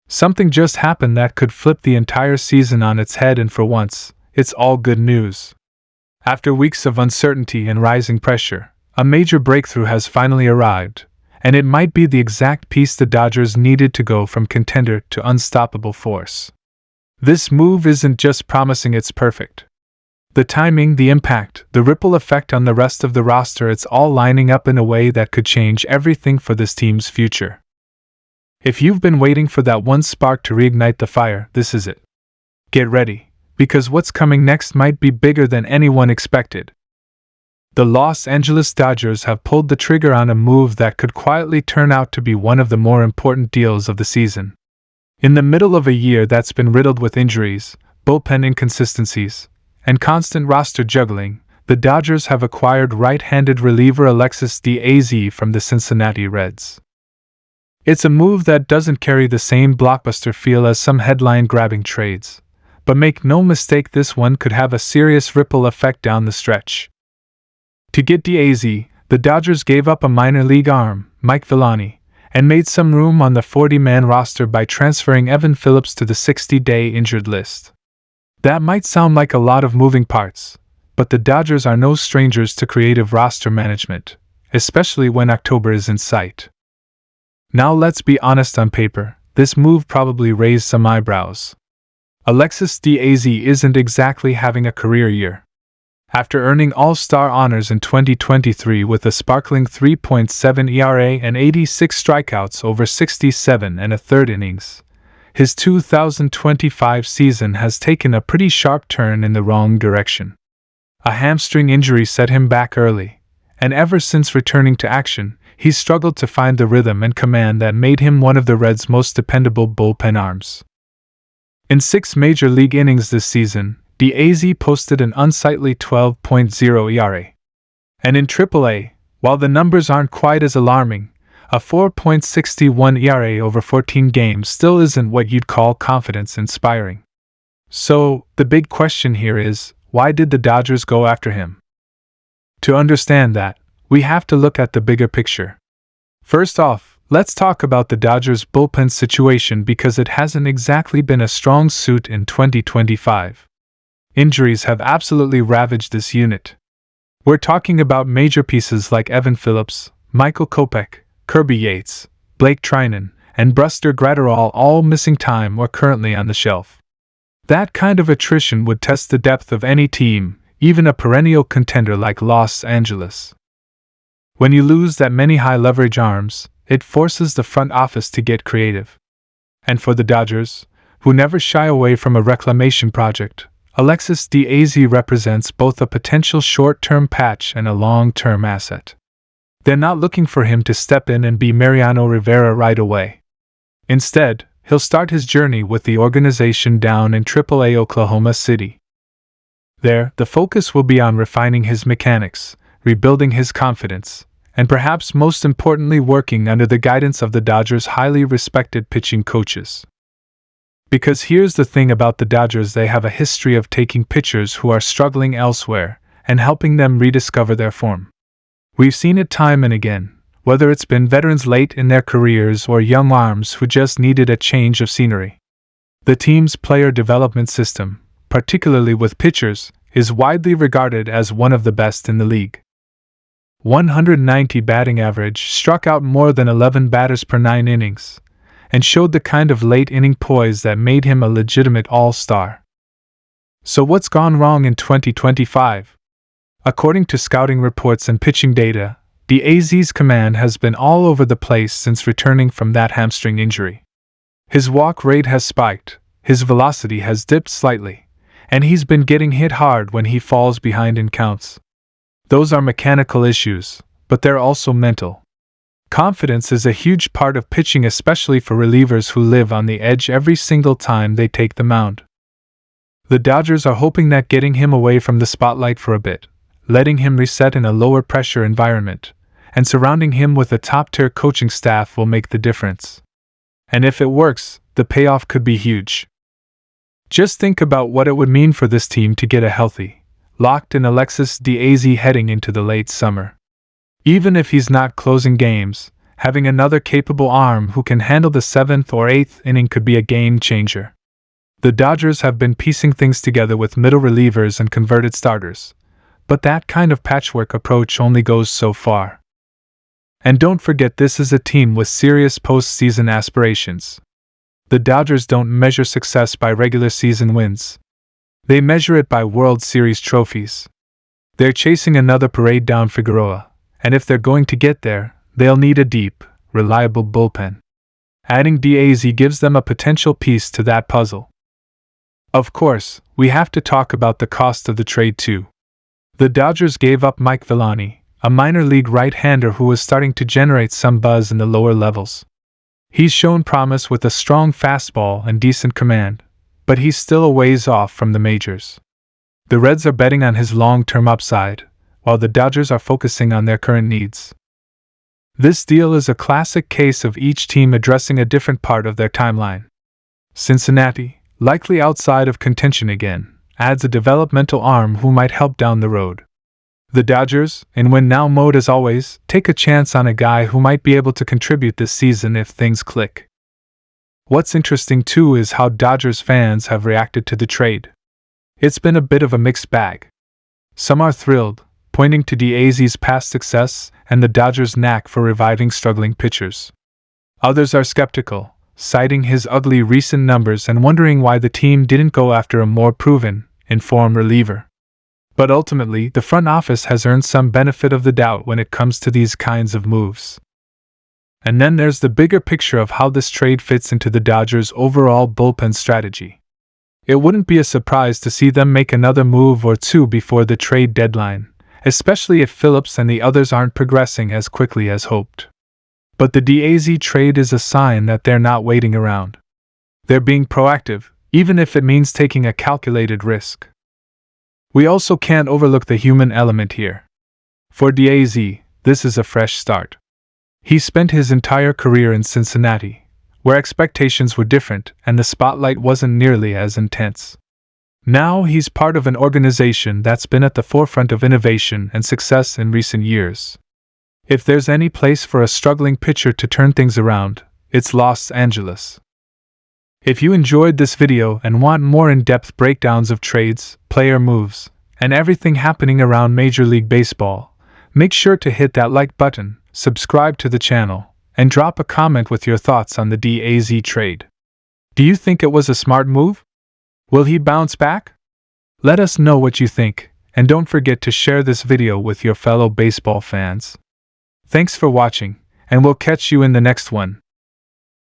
Something just happened that could flip the entire season on its head, and for once, it's all good news. After weeks of uncertainty and rising pressure, a major breakthrough has finally arrived, and it might be the exact piece the Dodgers needed to go from contender to unstoppable force. This move isn't just promising, it's perfect. The timing, the impact, the ripple effect on the rest of the roster, it's all lining up in a way that could change everything for this team's future. If you've been waiting for that one spark to reignite the fire, this is it. Get ready, because what's coming next might be bigger than anyone expected. The Los Angeles Dodgers have pulled the trigger on a move that could quietly turn out to be one of the more important deals of the season. In the middle of a year that's been riddled with injuries, bullpen inconsistencies, and constant roster juggling, the Dodgers have acquired right-handed reliever Alexis Diaz from the Cincinnati Reds. It's a move that doesn't carry the same blockbuster feel as some headline-grabbing trades, but make no mistake, this one could have a serious ripple effect down the stretch. To get Diaz, the Dodgers gave up a minor league arm, Mike Villani, and made some room on the 40-man roster by transferring Evan Phillips to the 60-day injured list. That might sound like a lot of moving parts, but the Dodgers are no strangers to creative roster management, especially when October is in sight. Now let's be honest, on paper, this move probably raised some eyebrows. Alexis Diaz isn't exactly having a career year. After earning All-Star honors in 2023 with a sparkling 3.7 ERA and 86 strikeouts over 67 and a third innings, his 2025 season has taken a pretty sharp turn in the wrong direction. A hamstring injury set him back early, and ever since returning to action, he's struggled to find the rhythm and command that made him one of the Reds' most dependable bullpen arms. In 6 major league innings this season, Diaz posted an unsightly 12.0 ERA. And in AAA, while the numbers aren't quite as alarming, a 4.61 ERA over 14 games still isn't what you'd call confidence-inspiring. So, the big question here is, why did the Dodgers go after him? To understand that, we have to look at the bigger picture. First off, let's talk about the Dodgers' bullpen situation, because it hasn't exactly been a strong suit in 2025. Injuries have absolutely ravaged this unit. We're talking about major pieces like Evan Phillips, Michael Kopech, Kirby Yates, Blake Trinan, and Buster Graterol all missing time or currently on the shelf. That kind of attrition would test the depth of any team, even a perennial contender like Los Angeles. When you lose that many high-leverage arms, it forces the front office to get creative. And for the Dodgers, who never shy away from a reclamation project, Alexis Diaz represents both a potential short-term patch and a long-term asset. They're not looking for him to step in and be Mariano Rivera right away. Instead, he'll start his journey with the organization down in AAA Oklahoma City. There, the focus will be on refining his mechanics, rebuilding his confidence, and perhaps most importantly, working under the guidance of the Dodgers' highly respected pitching coaches. Because here's the thing about the Dodgers, they have a history of taking pitchers who are struggling elsewhere and helping them rediscover their form. We've seen it time and again, whether it's been veterans late in their careers or young arms who just needed a change of scenery. The team's player development system, particularly with pitchers, is widely regarded as one of the best in the league. 190 batting average, struck out more than 11 batters per 9 innings, and showed the kind of late-inning poise that made him a legitimate all-star. So what's gone wrong in 2025? According to scouting reports and pitching data, Diaz's command has been all over the place since returning from that hamstring injury. His walk rate has spiked, his velocity has dipped slightly, and he's been getting hit hard when he falls behind in counts. Those are mechanical issues, but they're also mental. Confidence is a huge part of pitching, especially for relievers who live on the edge every single time they take the mound. The Dodgers are hoping that getting him away from the spotlight for a bit, letting him reset in a lower-pressure environment, and surrounding him with a top-tier coaching staff will make the difference. And if it works, the payoff could be huge. Just think about what it would mean for this team to get a healthy, locked-in Alexis Diaz heading into the late summer. Even if he's not closing games, Having another capable arm who can handle the 7th or 8th inning could be a game changer. The Dodgers have been piecing things together with middle relievers and converted starters, but that kind of patchwork approach only goes so far. And don't forget, this is a team with serious postseason aspirations. The Dodgers don't measure success by regular season wins. They measure it by World Series trophies. They're chasing another parade down Figueroa, and if they're going to get there, they'll need a deep, reliable bullpen. Adding Diaz gives them a potential piece to that puzzle. Of course, we have to talk about the cost of the trade too. The Dodgers gave up Mike Villani, a minor league right-hander who was starting to generate some buzz in the lower levels. He's shown promise with a strong fastball and decent command, but he's still a ways off from the majors. The Reds are betting on his long-term upside, while the Dodgers are focusing on their current needs. This deal is a classic case of each team addressing a different part of their timeline. Cincinnati, likely outside of contention again, adds a developmental arm who might help down the road. The Dodgers, in win-now mode as always, take a chance on a guy who might be able to contribute this season if things click. What's interesting too is how Dodgers fans have reacted to the trade. It's been a bit of a mixed bag. Some are thrilled, pointing to Diaz's past success and the Dodgers' knack for reviving struggling pitchers. Others are skeptical, citing his ugly recent numbers and wondering why the team didn't go after a more proven, informed reliever. But ultimately, the front office has earned some benefit of the doubt when it comes to these kinds of moves. And then there's the bigger picture of how this trade fits into the Dodgers' overall bullpen strategy. It wouldn't be a surprise to see them make another move or two before the trade deadline, especially if Phillips and the others aren't progressing as quickly as hoped. But the Diaz trade is a sign that they're not waiting around. They're being proactive, even if it means taking a calculated risk. We also can't overlook the human element here. For Diaz, this is a fresh start. He spent his entire career in Cincinnati, where expectations were different and the spotlight wasn't nearly as intense. Now he's part of an organization that's been at the forefront of innovation and success in recent years. If there's any place for a struggling pitcher to turn things around, it's Los Angeles. If you enjoyed this video and want more in-depth breakdowns of trades, player moves, and everything happening around Major League Baseball, make sure to hit that like button, subscribe to the channel, and drop a comment with your thoughts on the Diaz trade. Do you think it was a smart move? Will he bounce back? Let us know what you think, and don't forget to share this video with your fellow baseball fans. Thanks for watching, and we'll catch you in the next one.